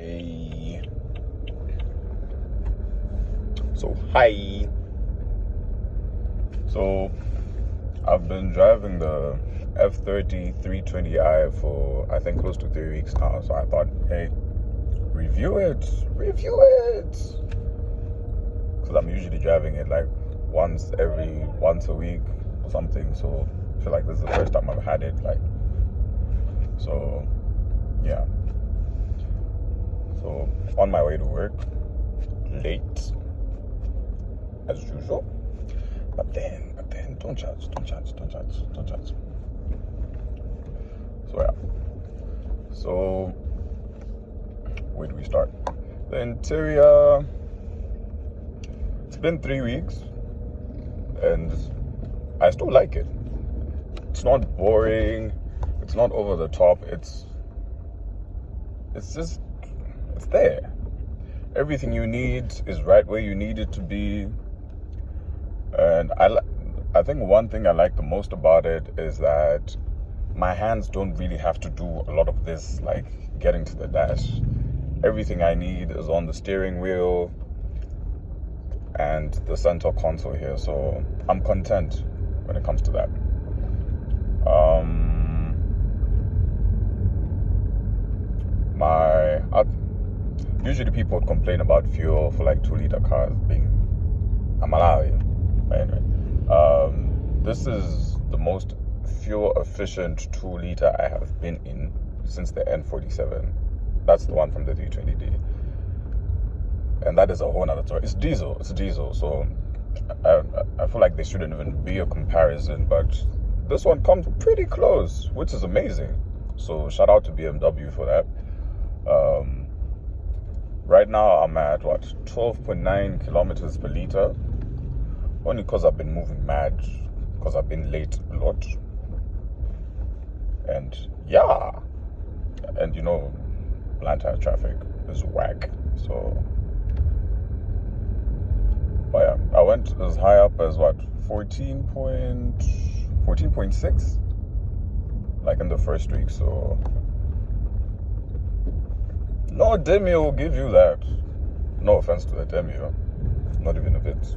Hey. So, hi. So, I've been driving the F30 320i for, I think, close to 3 weeks now. So I thought, hey, review it. Because I'm usually driving it like once a week or something. So I feel like this is the first time I've had it. So yeah. So on my way to work, late as usual. But then, don't charge. So yeah. So where do we start? The interior. It's been 3 weeks, and I still like it. It's not boring. It's not over the top. It's there. Everything you need is right where you need it to be. And I think one thing I like the most about it is that my hands don't really have to do a lot of this, like getting to the dash. Everything I need is on the steering wheel and the center console here. So I'm content when it comes to that. Usually people would complain about fuel for like 2-liter cars being a Malawi. But anyway, this is the most fuel efficient 2-liter I have been in since the N47. That's the one from the 320D. And that is a whole nother story. It's diesel. So I feel like there shouldn't even be a comparison, but this one comes pretty close, which is amazing. So shout out to BMW for that. Right now I'm at 12.9 kilometers per liter, only because I've been moving mad, because I've been late a lot. And yeah, and you know, Blantyre traffic is whack. So but yeah, I went as high up as 14.6 like in the first week. So no Demi will give you that. No offense to the Demi, not even a bit.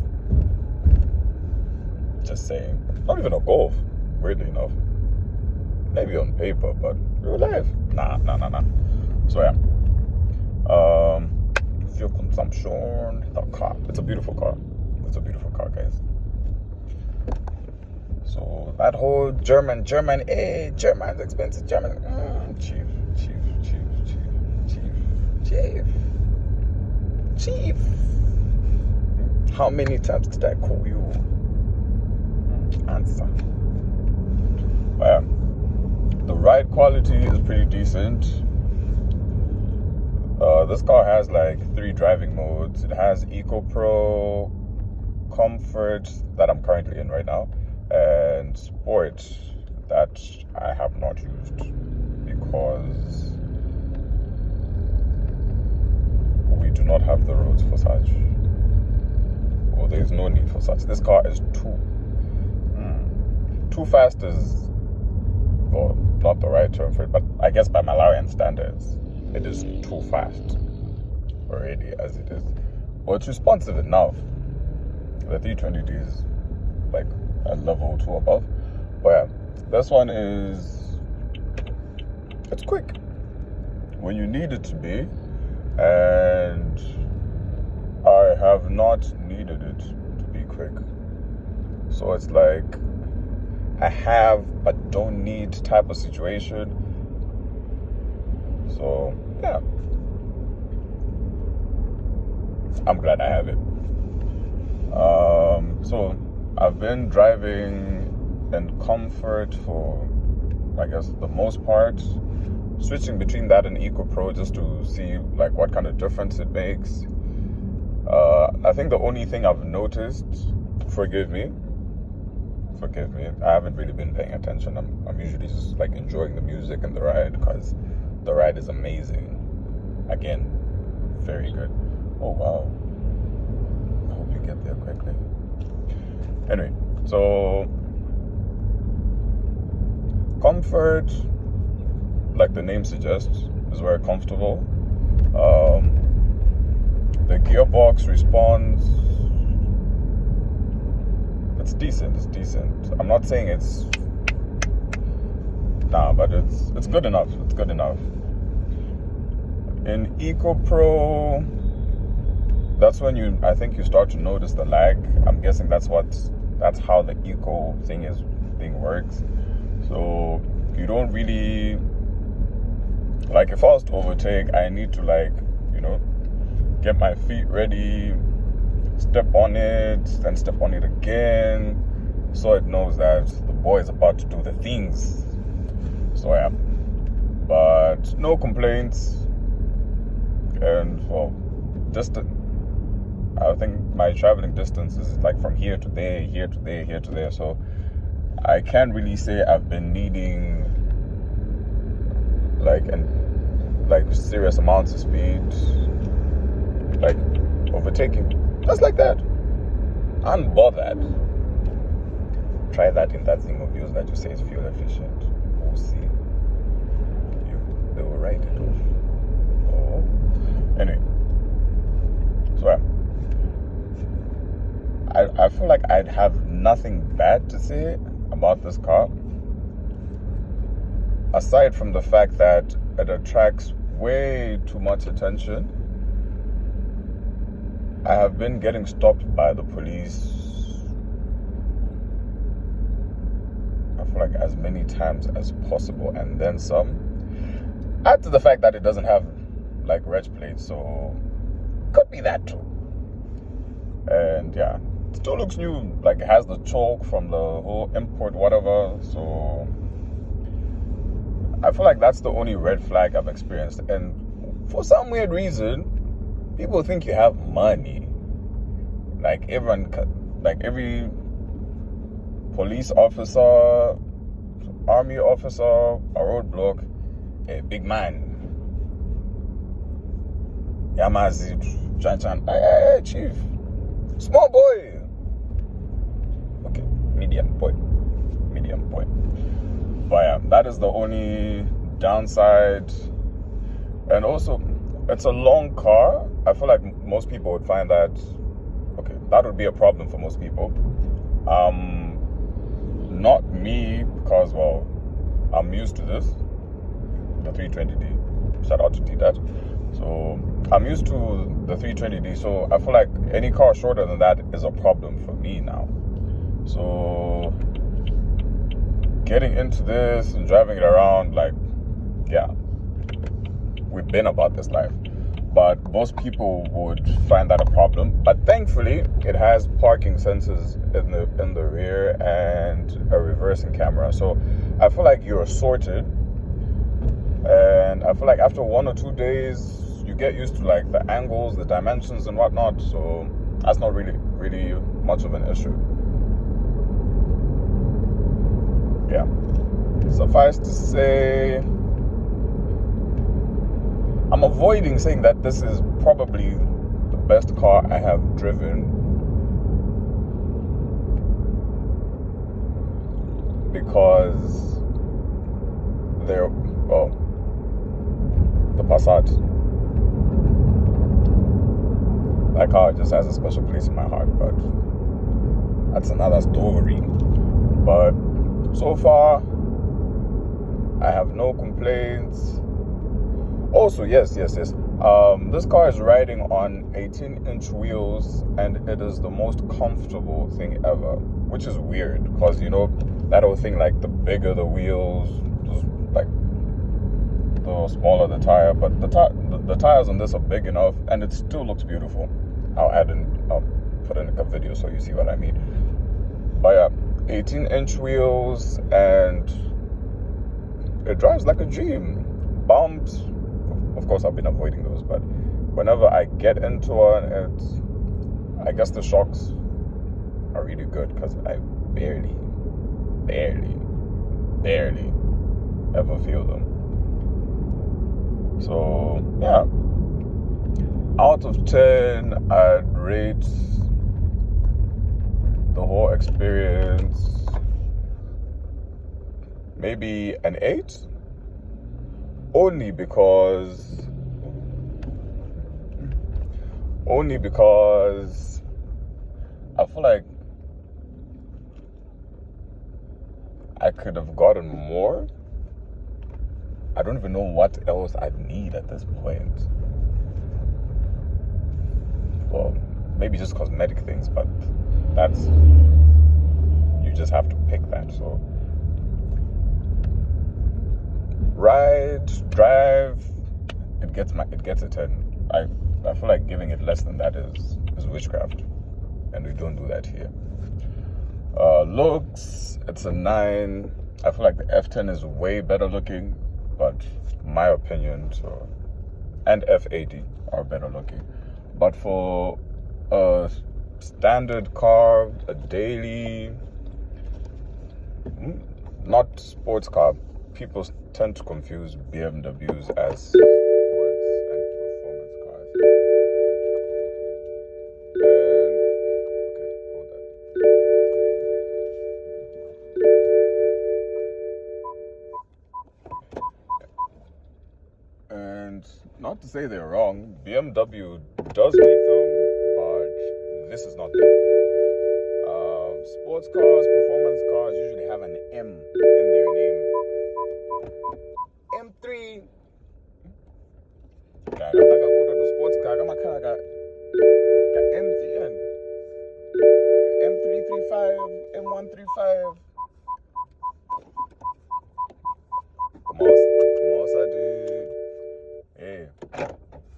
Just saying. Not even a Golf, weirdly enough. Maybe on paper, but real life, nah. So yeah, fuel consumption, the car. It's a beautiful car, guys. So that whole German, German's expensive, chief. How many times did I call you? Answer. Well, the ride quality is pretty decent. This car has like 3 driving modes. It has Eco Pro, Comfort, that I'm currently in right now, and Sport, that I have not used because we do not have the roads for such, or there is no need for such. This car is too fast is, well, not the right term for it, but I guess by Malawian standards, it is too fast already as it is. Well, it's responsive enough. The 320D is like a level 2 above. But yeah, this one it's quick when you need it to be, and I have not needed it to be quick. So it's like I have but don't need type of situation. So yeah, I'm glad I have it. So I've been driving in Comfort for, I guess, the most part, switching between that and Eco Pro just to see like what kind of difference it makes. I think the only thing I've noticed, forgive me, I haven't really been paying attention. I'm usually just like enjoying the music and the ride, because the ride is amazing. Again, very good. Oh wow, I hope you get there quickly. Anyway, so Comfort, like the name suggests, is very comfortable. The gearbox responds. It's decent. It's decent. I'm not saying it's but it's good enough. It's good enough. In Eco Pro, that's when I think you start to notice the lag. I'm guessing that's how the Eco thing works. So you don't really, like, if I was to overtake, I need to, like, get my feet ready, step on it, then step on it again, so it knows that the boy is about to do the things. So yeah, but no complaints. And for distance, I think my traveling distance is like from here to there, here to there, here to there. So I can't really say I've been needing like serious amounts of speed, like overtaking, just like that. Unbothered. Try that in that thing of yours that you say is fuel efficient. We'll see. They will write it off. Oh. Anyway. So I feel like I'd have nothing bad to say about this car, aside from the fact that it attracts way too much attention. I have been getting stopped by the police, I feel like, as many times as possible, and then some. Add to the fact that it doesn't have like reg plates, so could be that too. And yeah, it still looks new, like it has the chalk from the whole import whatever. So I feel like that's the only red flag I've experienced. And for some weird reason, people think you have money. Like every police officer, army officer, a roadblock, a big man. Yamazi, Chan, hey, chief, small boy. Okay, medium boy. But yeah, that is the only downside. And also, it's a long car. I feel like most people would find that, okay, that would be a problem for most people. Not me, because, well, I'm used to this, the 320D. Shout out to D-Dad. So I'm used to the 320D, so I feel like any car shorter than that is a problem for me now. So getting into this and driving it around, like, yeah, we've been about this life. But most people would find that a problem. But thankfully, it has parking sensors in the rear and a reversing camera. So I feel like you're sorted. And I feel like after 1 or 2 days, you get used to like the angles, the dimensions and whatnot. So that's not really much of an issue. Yeah. Suffice to say, I'm avoiding saying that this is probably the best car I have driven, because the Passat, that car just has a special place in my heart, but that's another story. But so far, I have no complaints. Also, yes. This car is riding on 18-inch wheels, and it is the most comfortable thing ever, which is weird, because, that whole thing, like, the bigger the wheels, like, the smaller the tire, but the tires on this are big enough, and it still looks beautiful. I'll put in a video so you see what I mean. But yeah, 18-inch wheels, and it drives like a dream. Bumps, of course, I've been avoiding those, but whenever I get into it, I guess the shocks are really good, because I barely ever feel them. So yeah, out of 10, I'd rate the whole experience maybe an 8, only because Only because I feel like I could have gotten more. I don't even know what else I'd need at this point. Well, maybe just cosmetic things, but that's, you just have to pick that. So drive, it gets a 10. I feel like giving it less than that is witchcraft, and we don't do that here. Looks, it's a 9. I feel like the F10 is way better looking, but my opinion, and F80 are better looking. But for a standard car, a daily, not sports car, people tend to confuse BMWs as sports and performance cars. And not to say they're wrong, BMW does make them, but this is not them. Sports cars, performance cars usually have an M in their name. M3. I'm not gonna go to the sports car. I'm gonna got M3N, M335, M135. Come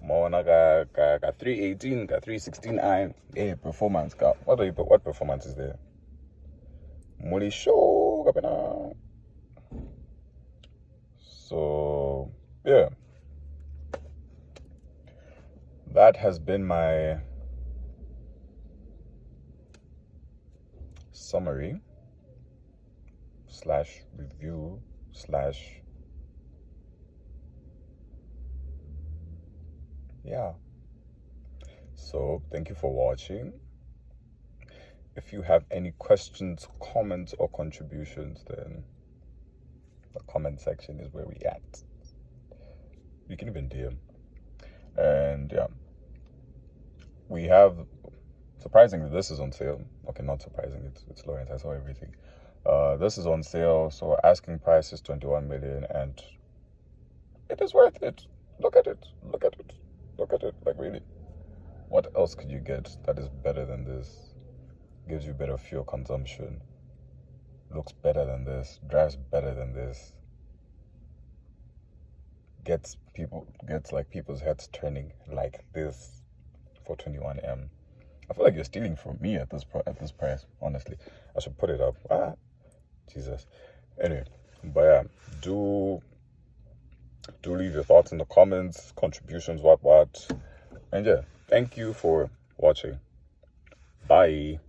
on, hey, I got 318, got 316i. Hey, performance car. What performance is there? Muli show. So yeah, that has been my summary / review / yeah. So thank you for watching. If you have any questions, comments, or contributions, then the comment section is where we at. You can even DM. And yeah, we have, surprisingly, this is on sale. Okay, not surprising, it's Lawrence, I saw everything. This is on sale, so asking price is 21 million, and it is worth it. Look at it, like really. What else could you get that is better than this? Gives you better fuel consumption, looks better than this, drives better than this, gets people's heads turning like this for 21M. I feel like you're stealing from me at this price. Honestly, I should put it up. Jesus. Anyway, but yeah, do leave your thoughts in the comments, contributions, what, and yeah, thank you for watching. Bye.